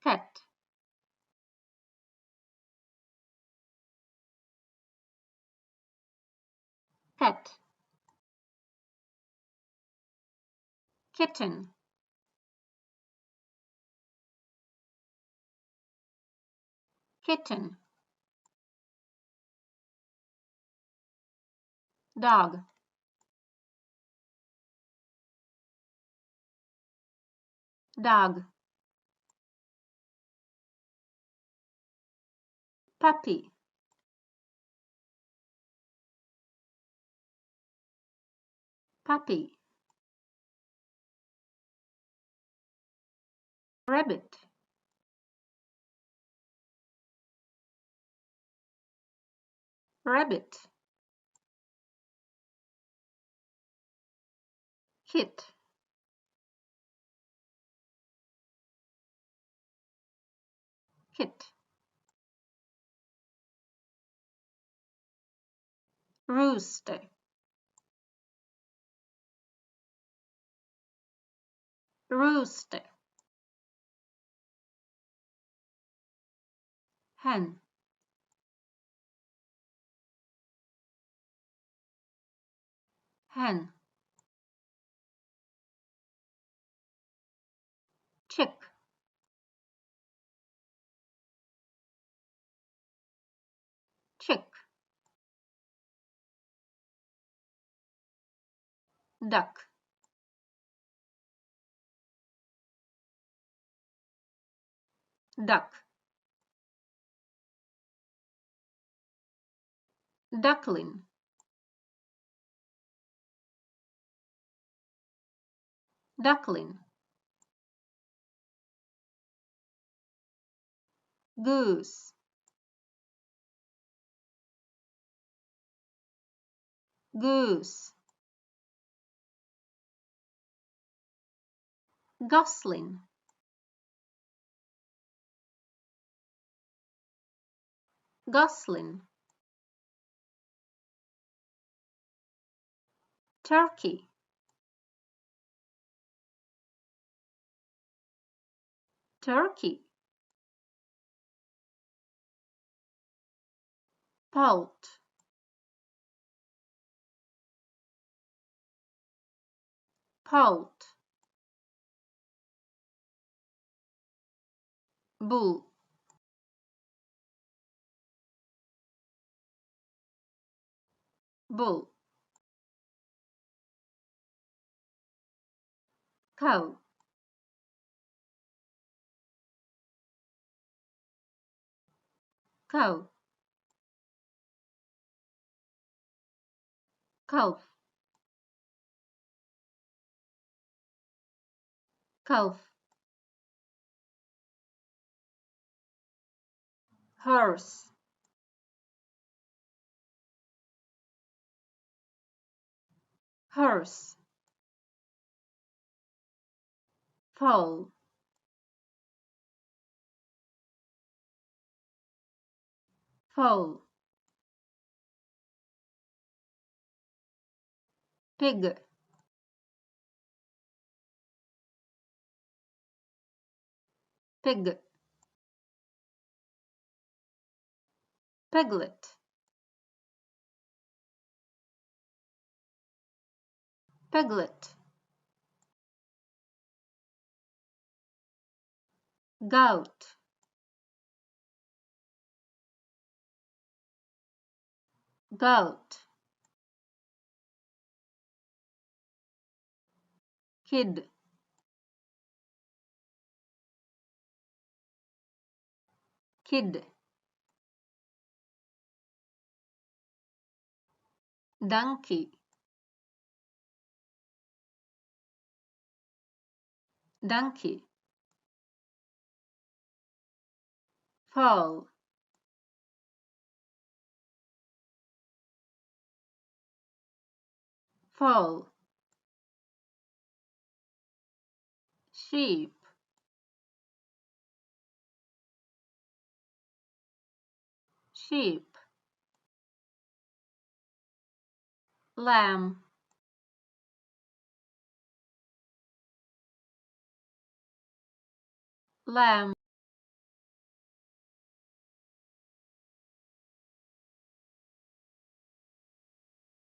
cat, cat, kitten, kitten, dog, dog, puppy, puppy, rabbit, rabbit, kit, kit, rooster, rooster, hen, hen, chick, chick, duck, duck, duckling, duckling, goose, goose, gosling, gosling, turkey, turkey, poult, poult, bull, bull, cow, cow, calf, calf, horse, horse, foal, foal, pig, pig, piglet, piglet, goat, goat, kid, kid, donkey, donkey, foal, foal, sheep, sheep, lamb, lamb,